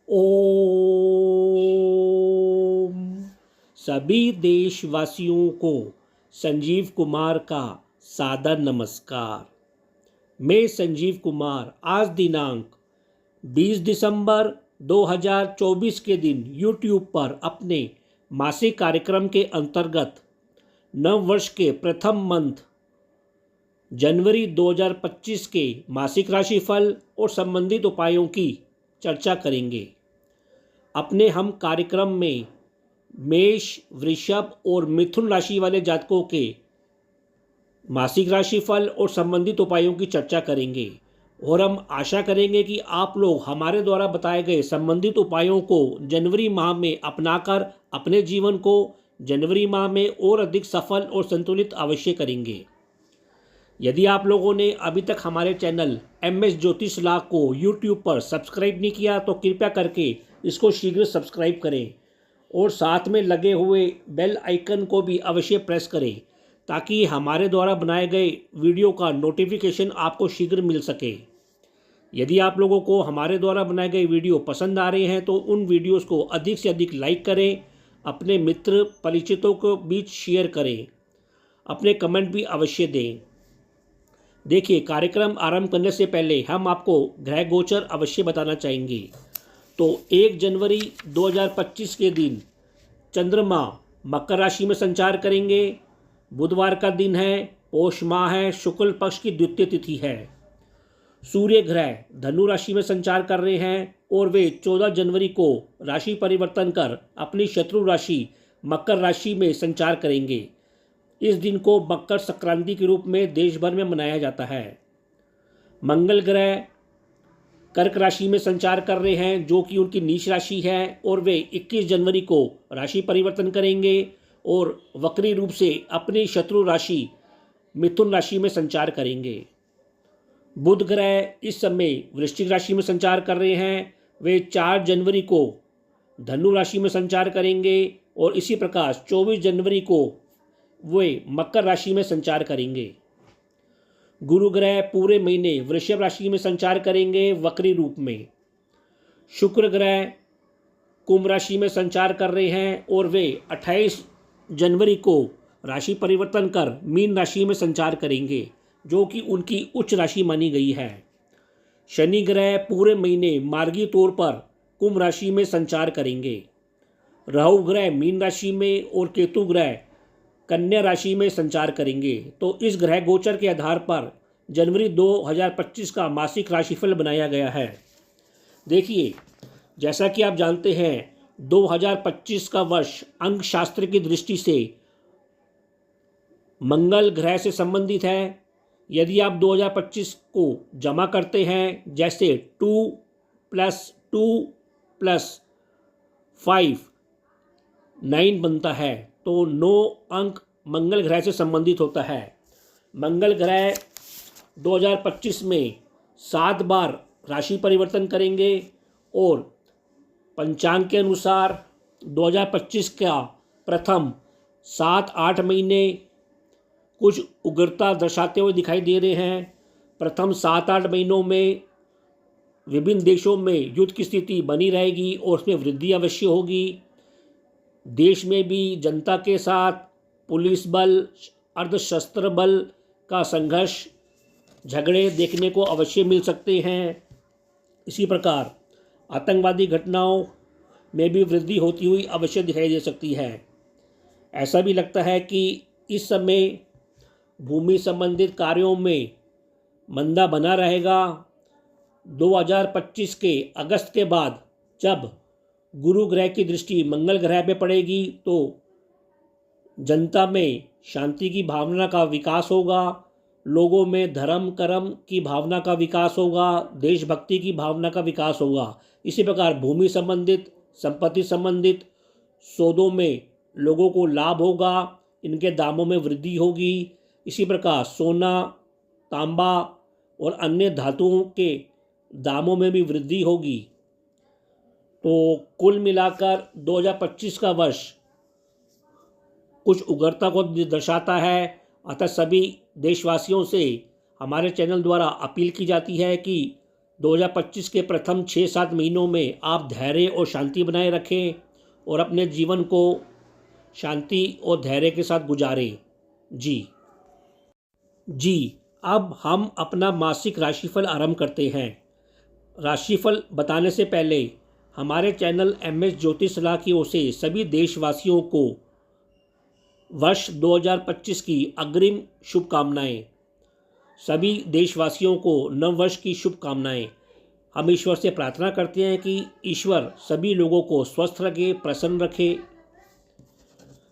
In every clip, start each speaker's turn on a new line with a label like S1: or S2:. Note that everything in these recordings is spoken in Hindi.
S1: ओम। सभी देशवासियों को संजीव कुमार का सादर नमस्कार। मैं संजीव कुमार आज दिनांक 20 दिसंबर 2024 के दिन YouTube पर अपने मासिक कार्यक्रम के अंतर्गत नव वर्ष के प्रथम मंथ जनवरी 2025 के मासिक राशिफल और संबंधित उपायों की चर्चा करेंगे। अपने हम कार्यक्रम में मेष, वृषभ और मिथुन राशि वाले जातकों के मासिक राशिफल और संबंधित उपायों की चर्चा करेंगे और हम आशा करेंगे कि आप लोग हमारे द्वारा बताए गए संबंधित उपायों को जनवरी माह में अपनाकर अपने जीवन को जनवरी माह में और अधिक सफल और संतुलित अवश्य करेंगे। यदि आप लोगों ने अभी तक हमारे चैनल MS ज्योतिष लाभ को YouTube पर सब्सक्राइब नहीं किया तो कृपया करके इसको शीघ्र सब्सक्राइब करें और साथ में लगे हुए बेल आइकन को भी अवश्य प्रेस करें ताकि हमारे द्वारा बनाए गए वीडियो का नोटिफिकेशन आपको शीघ्र मिल सके। यदि आप लोगों को हमारे द्वारा बनाए गए वीडियो पसंद आ रहे हैं तो उन वीडियोस को अधिक से अधिक लाइक करें, अपने मित्र परिचितों को बीच शेयर करें, अपने कमेंट भी अवश्य दें। देखिए, कार्यक्रम आरंभ करने से पहले हम आपको ग्रह गोचर अवश्य बताना चाहेंगे। तो 1 जनवरी 2025 के दिन चंद्रमा मकर राशि में संचार करेंगे। बुधवार का दिन है, पौष माह है, शुक्ल पक्ष की द्वितीय तिथि है। सूर्य ग्रह धनु राशि में संचार कर रहे हैं और वे 14 जनवरी को राशि परिवर्तन कर अपनी शत्रु राशि मकर राशि में संचार करेंगे। इस दिन को मकर संक्रांति के रूप में देश भर में मनाया जाता है। मंगल ग्रह कर्क राशि में संचार कर रहे हैं जो कि उनकी नीच राशि है और वे 21 जनवरी को राशि परिवर्तन करेंगे और वक्री रूप से अपनी शत्रु राशि मिथुन राशि में संचार करेंगे। बुध ग्रह इस समय वृश्चिक राशि में संचार कर रहे हैं। वे 4 जनवरी को धनु राशि में संचार करेंगे और इसी प्रकार 24 जनवरी को वे मकर राशि में संचार करेंगे। गुरु ग्रह पूरे महीने वृषभ राशि में संचार करेंगे वक्री रूप में। शुक्र ग्रह कुंभ राशि में संचार कर रहे हैं और वे 28 जनवरी को राशि परिवर्तन कर मीन राशि में संचार करेंगे जो कि उनकी उच्च राशि मानी गई है। शनि ग्रह पूरे महीने मार्गी तौर पर कुंभ राशि में संचार करेंगे। राहु ग्रह मीन राशि में और केतु ग्रह कन्या राशि में संचार करेंगे। तो इस ग्रह गोचर के आधार पर जनवरी 2025 का मासिक राशिफल बनाया गया है। देखिए, जैसा कि आप जानते हैं 2025 का वर्ष अंक शास्त्र की दृष्टि से मंगल ग्रह से संबंधित है। यदि आप 2025 को जमा करते हैं जैसे 2 + 2 + 5 9 बनता है तो 9 अंक मंगल ग्रह से संबंधित होता है। मंगल ग्रह 2025 में 7 बार राशि परिवर्तन करेंगे और पंचांग के अनुसार 2025 का प्रथम 7-8 महीने कुछ उग्रता दर्शाते हुए दिखाई दे रहे हैं। प्रथम 7-8 महीनों में विभिन्न देशों में युद्ध की स्थिति बनी रहेगी और उसमें वृद्धि अवश्य होगी। देश में भी जनता के साथ पुलिस बल, अर्धशस्त्र बल का संघर्ष, झगड़े देखने को अवश्य मिल सकते हैं। इसी प्रकार आतंकवादी घटनाओं में भी वृद्धि होती हुई अवश्य दिखाई दे सकती है। ऐसा भी लगता है कि इस समय भूमि संबंधित कार्यों में मंदा बना रहेगा। 2025 के अगस्त के बाद जब गुरु ग्रह की दृष्टि मंगल ग्रह पे पड़ेगी तो जनता में शांति की भावना का विकास होगा, लोगों में धर्म कर्म की भावना का विकास होगा, देशभक्ति की भावना का विकास होगा। इसी प्रकार भूमि संबंधित, संपत्ति संबंधित सौदों में लोगों को लाभ होगा, इनके दामों में वृद्धि होगी। इसी प्रकार सोना, तांबा और अन्य धातुओं के दामों में भी वृद्धि होगी। तो कुल मिलाकर 2025 का वर्ष कुछ उग्रता को दर्शाता है। अतः सभी देशवासियों से हमारे चैनल द्वारा अपील की जाती है कि 2025 के प्रथम 6-7 महीनों में आप धैर्य और शांति बनाए रखें और अपने जीवन को शांति और धैर्य के साथ गुजारें। जी, अब हम अपना मासिक राशिफल आरंभ करते हैं। राशिफल बताने से पहले हमारे चैनल MS ज्योतिष सलाह की ओर से सभी देशवासियों को वर्ष 2025 की अग्रिम शुभकामनाएं। सभी देशवासियों को नव वर्ष की शुभकामनाएं। हम ईश्वर से प्रार्थना करते हैं कि ईश्वर सभी लोगों को स्वस्थ रखे, प्रसन्न रखे।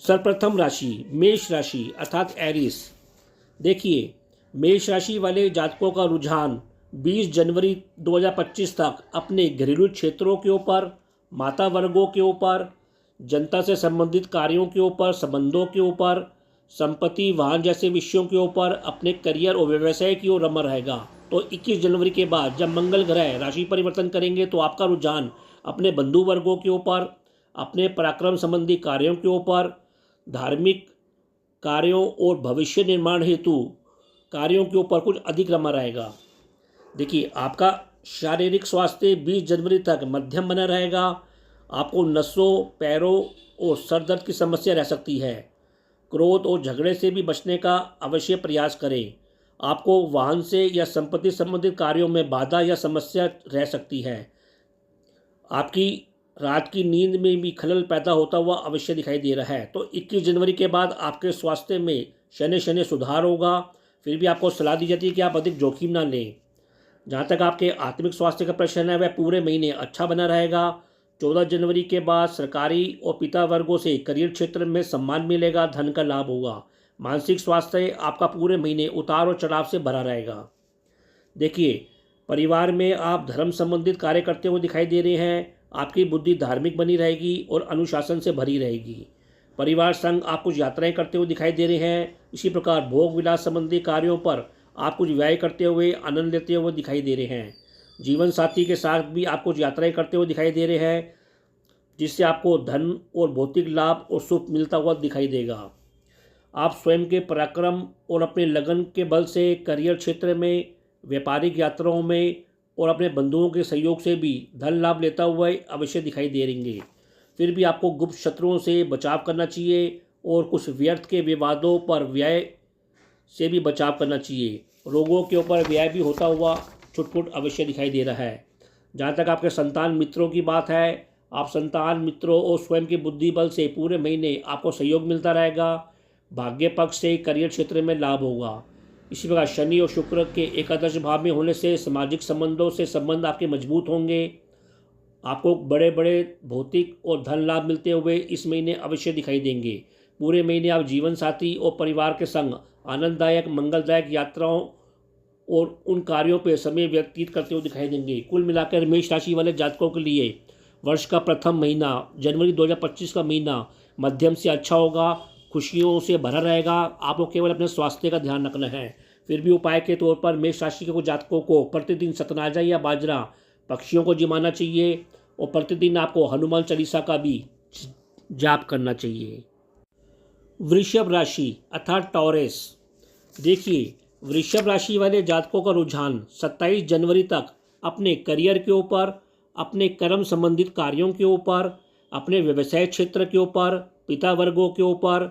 S1: सर्वप्रथम राशि मेष राशि अर्थात एरिस। देखिए, मेष राशि वाले जातकों का रुझान 20 जनवरी 2025 तक अपने घरेलू क्षेत्रों के ऊपर, माता वर्गों के ऊपर, जनता से संबंधित कार्यों के ऊपर, संबंधों के ऊपर, संपत्ति, वाहन जैसे विषयों के ऊपर, अपने करियर और व्यवसाय की ओर रमा रहेगा। तो 21 जनवरी के बाद जब मंगल ग्रह राशि परिवर्तन करेंगे तो आपका रुझान अपने बंधु वर्गों के ऊपर, अपने पराक्रम संबंधी कार्यों के ऊपर, धार्मिक कार्यों और भविष्य निर्माण हेतु कार्यों के ऊपर कुछ अधिक रमा रहेगा। देखिए, आपका शारीरिक स्वास्थ्य 20 जनवरी तक मध्यम बना रहेगा। आपको नसों, पैरों और सर दर्द की समस्या रह सकती है। क्रोध और झगड़े से भी बचने का अवश्य प्रयास करें। आपको वाहन से या संपत्ति संबंधित कार्यों में बाधा या समस्या रह सकती है। आपकी रात की नींद में भी खलल पैदा होता हुआ अवश्य दिखाई दे रहा है। तो 21 जनवरी के बाद आपके स्वास्थ्य में शनि शनि सुधार होगा। फिर भी आपको सलाह दी जाती है कि आप अधिक जोखिम ना लें। जहाँ तक आपके आत्मिक स्वास्थ्य का प्रश्न है, वह पूरे महीने अच्छा बना रहेगा। 14 जनवरी के बाद सरकारी और पिता वर्गों से करियर क्षेत्र में सम्मान मिलेगा, धन का लाभ होगा। मानसिक स्वास्थ्य आपका पूरे महीने उतार और चढ़ाव से भरा रहेगा। देखिए, परिवार में आप धर्म संबंधित कार्य करते हुए दिखाई दे रहे हैं। आपकी बुद्धि धार्मिक बनी रहेगी और अनुशासन से भरी रहेगी। परिवार संग आप कुछ यात्राएं करते हुए दिखाई दे रहे हैं। इसी प्रकार भोग विलास संबंधी कार्यों पर आप कुछ व्यय करते हुए, आनंद लेते हुए दिखाई दे रहे हैं। जीवन साथी के साथ भी आप कुछ यात्राएं करते हुए दिखाई दे रहे हैं, जिससे आपको धन और भौतिक लाभ और सुख मिलता हुआ दिखाई देगा। आप स्वयं के पराक्रम और अपने लगन के बल से करियर क्षेत्र में, व्यापारिक यात्राओं में और अपने बंधुओं के सहयोग से भी धन लाभ लेता हुआ अवश्य दिखाई दे रहेंगे। फिर भी आपको गुप्त शत्रुओं से बचाव करना चाहिए और कुछ व्यर्थ के विवादों पर व्यय से भी बचाव करना चाहिए। रोगों के ऊपर व्यय भी होता हुआ छुटपुट अवश्य दिखाई दे रहा है। जहाँ तक आपके संतान मित्रों की बात है, आप संतान मित्रों और स्वयं के बुद्धि बल से पूरे महीने आपको सहयोग मिलता रहेगा। भाग्य पक्ष से करियर क्षेत्र में लाभ होगा। इसी प्रकार शनि और शुक्र के एकादश भाव में होने से सामाजिक संबंधों से संबंध आपके मजबूत होंगे। आपको बड़े बड़े भौतिक और धन लाभ मिलते हुए इस महीने अवश्य दिखाई देंगे। पूरे महीने आप जीवन साथी और परिवार के संग आनंददायक मंगलदायक यात्राओं और उन कार्यों पर समय व्यतीत करते हुए दिखाई देंगे। कुल मिलाकर मेष राशि वाले जातकों के लिए वर्ष का प्रथम महीना जनवरी 2025 का महीना मध्यम से अच्छा होगा, खुशियों से भरा रहेगा। आपको केवल अपने स्वास्थ्य का ध्यान रखना है। फिर भी उपाय के तौर पर मेष राशि के कुछ जातकों को प्रतिदिन सतनाजा या बाजरा पक्षियों को जिमाना चाहिए और प्रतिदिन आपको हनुमान चालीसा का भी जाप करना चाहिए। वृषभ राशि अर्थात टॉरस। देखिए, वृषभ राशि वाले जातकों का रुझान 27 जनवरी तक अपने करियर के ऊपर, अपने कर्म संबंधित कार्यों के ऊपर, अपने व्यवसाय क्षेत्र के ऊपर, पिता वर्गों के ऊपर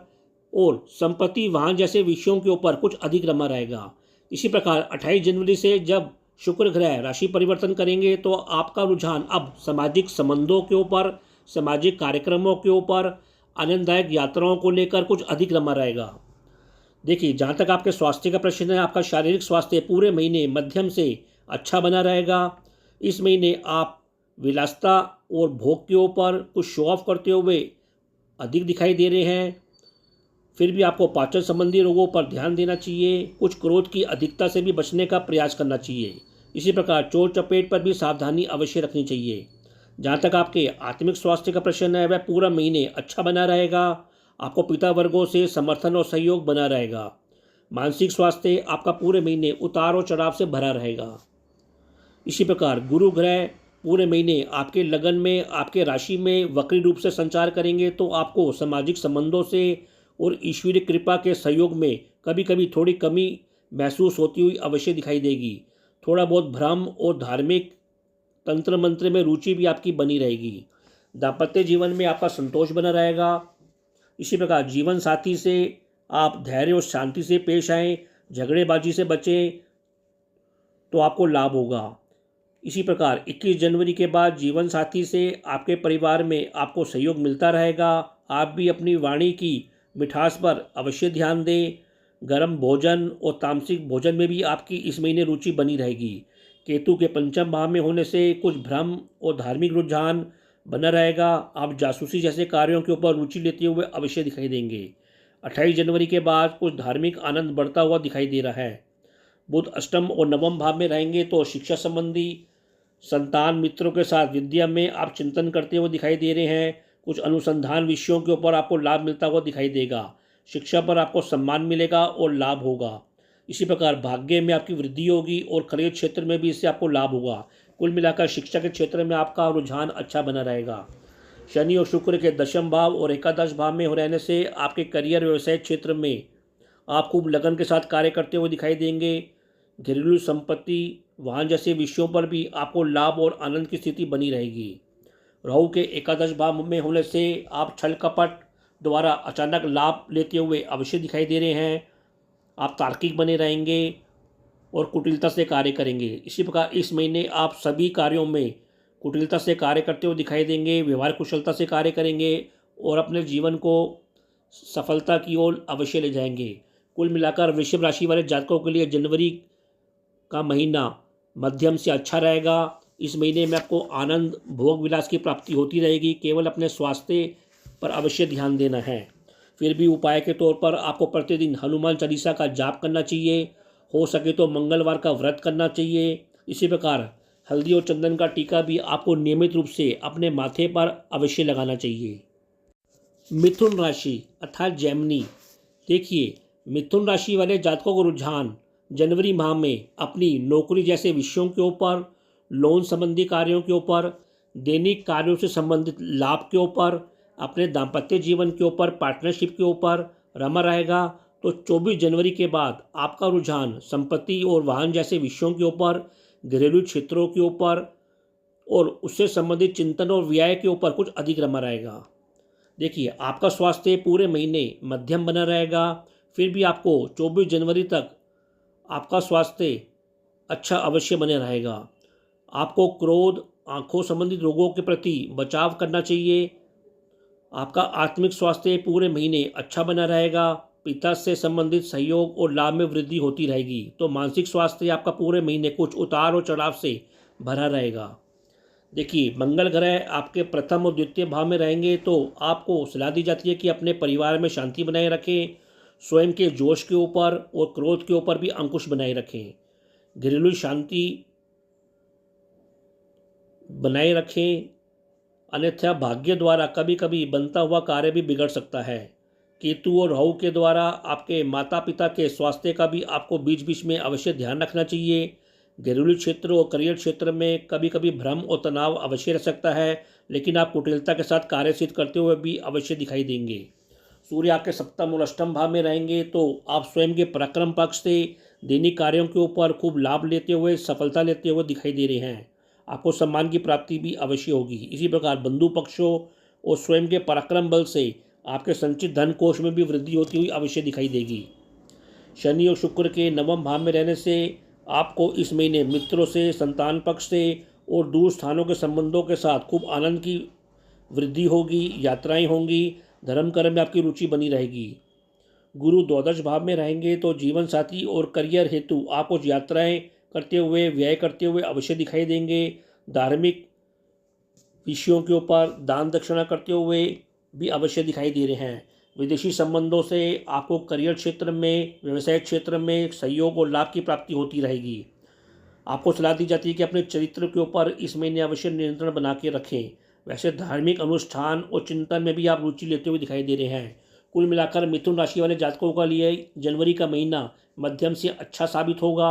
S1: और संपत्ति, वाहन जैसे विषयों के ऊपर कुछ अधिक रमा रहेगा। इसी प्रकार 28 जनवरी से जब शुक्र ग्रह राशि परिवर्तन करेंगे तो आपका रुझान अब सामाजिक संबंधों के ऊपर, सामाजिक कार्यक्रमों के ऊपर, आनंददायक यात्राओं को लेकर कुछ अधिक रमा रहेगा। देखिए, जहाँ तक आपके स्वास्थ्य का प्रश्न है, आपका शारीरिक स्वास्थ्य पूरे महीने मध्यम से अच्छा बना रहेगा। इस महीने आप विलासिता और भोग के ऊपर कुछ शो ऑफ करते हुए अधिक दिखाई दे रहे हैं। फिर भी आपको पाचन संबंधी रोगों पर ध्यान देना चाहिए। कुछ क्रोध की अधिकता से भी बचने का प्रयास करना चाहिए। इसी प्रकार चोट चपेट पर भी सावधानी अवश्य रखनी चाहिए। जहाँ तक आपके आत्मिक स्वास्थ्य का प्रश्न है, वह पूरा महीने अच्छा बना रहेगा। आपको पिता वर्गों से समर्थन और सहयोग बना रहेगा। मानसिक स्वास्थ्य आपका पूरे महीने उतार और चढ़ाव से भरा रहेगा। इसी प्रकार गुरु ग्रह पूरे महीने आपके लगन में, आपके राशि में वक्री रूप से संचार करेंगे तो आपको सामाजिक संबंधों से और ईश्वरीय कृपा के सहयोग में कभी कभी थोड़ी कमी महसूस होती हुई अवश्य दिखाई देगी। थोड़ा बहुत भ्रम और धार्मिक तंत्र मंत्र में रुचि भी आपकी बनी रहेगी। दाम्पत्य जीवन में आपका संतोष बना रहेगा। इसी प्रकार जीवन साथी से आप धैर्य और शांति से पेश आएँ, झगड़ेबाजी से बचें तो आपको लाभ होगा। इसी प्रकार 21 जनवरी के बाद जीवन साथी से आपके परिवार में आपको सहयोग मिलता रहेगा। आप भी अपनी वाणी की मिठास पर अवश्य ध्यान दें। गर्म भोजन और तामसिक भोजन में भी आपकी इस महीने रुचि बनी रहेगी। केतु के पंचम भाव में होने से कुछ भ्रम और धार्मिक रुझान बना रहेगा। आप जासूसी जैसे कार्यों के ऊपर रुचि लेते हुए अवश्य दिखाई देंगे। 28 जनवरी के बाद कुछ धार्मिक आनंद बढ़ता हुआ दिखाई दे रहा है। बुध अष्टम और नवम भाव में रहेंगे तो शिक्षा संबंधी संतान मित्रों के साथ विद्या में आप चिंतन करते हुए दिखाई दे रहे हैं। कुछ अनुसंधान विषयों के ऊपर आपको लाभ मिलता हुआ दिखाई देगा। शिक्षा पर आपको सम्मान मिलेगा और लाभ होगा। इसी प्रकार भाग्य में आपकी वृद्धि होगी और करियर क्षेत्र में भी इससे आपको लाभ होगा। कुल मिलाकर शिक्षा के क्षेत्र में आपका रुझान अच्छा बना रहेगा। शनि और शुक्र के दशम भाव और एकादश भाव में हो रहने से आपके करियर व्यवसाय क्षेत्र में आप खूब लगन के साथ कार्य करते हुए दिखाई देंगे। घरेलू संपत्ति, वाहन जैसे विषयों पर भी आपको लाभ और आनंद की स्थिति बनी रहेगी। राहु के एकादश भाव में होने से आप छल कपट द्वारा अचानक लाभ लेते हुए अवश्य दिखाई दे रहे हैं। आप तार्किक बने रहेंगे और कुटिलता से कार्य करेंगे। इसी प्रकार इस महीने आप सभी कार्यों में कुटिलता से कार्य करते हुए दिखाई देंगे। व्यवहार कुशलता से कार्य करेंगे और अपने जीवन को सफलता की ओर अवश्य ले जाएंगे। कुल मिलाकर वृषभ राशि वाले जातकों के लिए जनवरी का महीना मध्यम से अच्छा रहेगा। इस महीने में आपको आनंद भोग विलास की प्राप्ति होती रहेगी। केवल अपने स्वास्थ्य पर अवश्य ध्यान देना है। फिर भी उपाय के तौर पर आपको प्रतिदिन हनुमान चालीसा का जाप करना चाहिए। हो सके तो मंगलवार का व्रत करना चाहिए। इसी प्रकार हल्दी और चंदन का टीका भी आपको नियमित रूप से अपने माथे पर अवश्य लगाना चाहिए। मिथुन राशि अर्थात जेमिनी। देखिए, मिथुन राशि वाले जातकों को रुझान जनवरी माह में अपनी नौकरी जैसे विषयों के ऊपर, लोन संबंधी कार्यों के ऊपर, दैनिक कार्यों से संबंधित लाभ के ऊपर, अपने दाम्पत्य जीवन के ऊपर, पार्टनरशिप के ऊपर रमा रहेगा। तो 24 जनवरी के बाद आपका रुझान संपत्ति और वाहन जैसे विषयों के ऊपर, घरेलू क्षेत्रों के ऊपर और उससे संबंधित चिंतन और व्यय के ऊपर कुछ अधिक रमा रहेगा। देखिए, आपका स्वास्थ्य पूरे महीने मध्यम बना रहेगा। फिर भी आपको 24 जनवरी तक आपका स्वास्थ्य अच्छा अवश्य बने रहेगा। आपको क्रोध, आँखों संबंधित रोगों के प्रति बचाव करना चाहिए। आपका आत्मिक स्वास्थ्य पूरे महीने अच्छा बना रहेगा। पिता से संबंधित सहयोग और लाभ में वृद्धि होती रहेगी। तो मानसिक स्वास्थ्य आपका पूरे महीने कुछ उतार और चढ़ाव से भरा रहेगा। देखिए, मंगल ग्रह आपके प्रथम और द्वितीय भाव में रहेंगे तो आपको सलाह दी जाती है कि अपने परिवार में शांति बनाए रखें। स्वयं के जोश के ऊपर और क्रोध के ऊपर भी अंकुश बनाए रखें। घरेलू शांति बनाए रखें, अन्यथा भाग्य द्वारा कभी कभी बनता हुआ कार्य भी बिगड़ सकता है। केतु और राहु के द्वारा आपके माता पिता के स्वास्थ्य का भी आपको बीच बीच में अवश्य ध्यान रखना चाहिए। घरेलू क्षेत्र और करियर क्षेत्र में कभी कभी भ्रम और तनाव अवश्य रह सकता है, लेकिन आप कुटिलता के साथ कार्य सिद्ध करते हुए भी अवश्य दिखाई देंगे। सूर्य आपके सप्तम और अष्टम भाव में रहेंगे तो आप स्वयं के पराक्रम पक्ष से दैनिक कार्यों के ऊपर खूब लाभ लेते हुए, सफलता लेते हुए दिखाई दे रहे हैं। आपको सम्मान की प्राप्ति भी अवश्य होगी। इसी प्रकार बंधु पक्षों और स्वयं के पराक्रम बल से आपके संचित धन कोष में भी वृद्धि होती हुई अवश्य दिखाई देगी। शनि और शुक्र के नवम भाव में रहने से आपको इस महीने मित्रों से, संतान पक्ष से और दूर स्थानों के संबंधों के साथ खूब आनंद की वृद्धि होगी। यात्राएं होंगी। धर्म कर्म में आपकी रुचि बनी रहेगी। गुरु द्वादश भाव में रहेंगे तो जीवन साथी और करियर हेतु आप कुछ यात्राएं करते हुए, व्यय करते हुए अवश्य दिखाई देंगे। धार्मिक विषयों के ऊपर दान दक्षिणा करते हुए भी अवश्य दिखाई दे रहे हैं। विदेशी संबंधों से आपको करियर क्षेत्र में, व्यवसाय क्षेत्र में सहयोग और लाभ की प्राप्ति होती रहेगी। आपको सलाह दी जाती है कि अपने चरित्र के ऊपर इस महीने अवश्य नियंत्रण बना के रखें। वैसे धार्मिक अनुष्ठान और चिंतन में भी आप रुचि लेते हुए दिखाई दे रहे हैं। कुल मिलाकर मिथुन राशि वाले जातकों के लिए जनवरी का महीना मध्यम से अच्छा साबित होगा।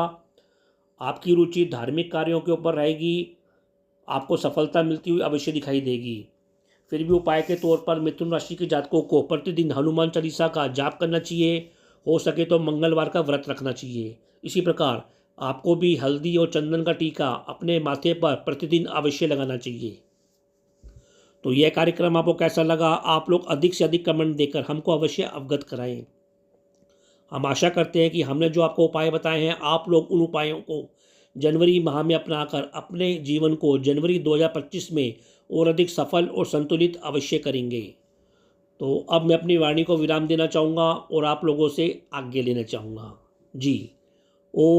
S1: आपकी रुचि धार्मिक कार्यों के ऊपर रहेगी। आपको सफलता मिलती हुई अवश्य दिखाई देगी। फिर भी उपाय के तौर पर मिथुन राशि के जातकों को प्रतिदिन हनुमान चालीसा का जाप करना चाहिए। हो सके तो मंगलवार का व्रत रखना चाहिए। इसी प्रकार आपको भी हल्दी और चंदन का टीका अपने माथे पर प्रतिदिन अवश्य लगाना चाहिए। तो यह कार्यक्रम आपको कैसा लगा, आप लोग अधिक से अधिक कमेंट देकर हमको अवश्य अवगत कराएं। हम आशा करते हैं कि हमने जो आपको उपाय बताए हैं, आप लोग उन उपायों को जनवरी माह में अपनाकर अपने जीवन को जनवरी 2025 में और अधिक सफल और संतुलित अवश्य करेंगे। तो अब मैं अपनी वाणी को विराम देना चाहूँगा और आप लोगों से आज्ञा लेना चाहूँगा। जी। ओ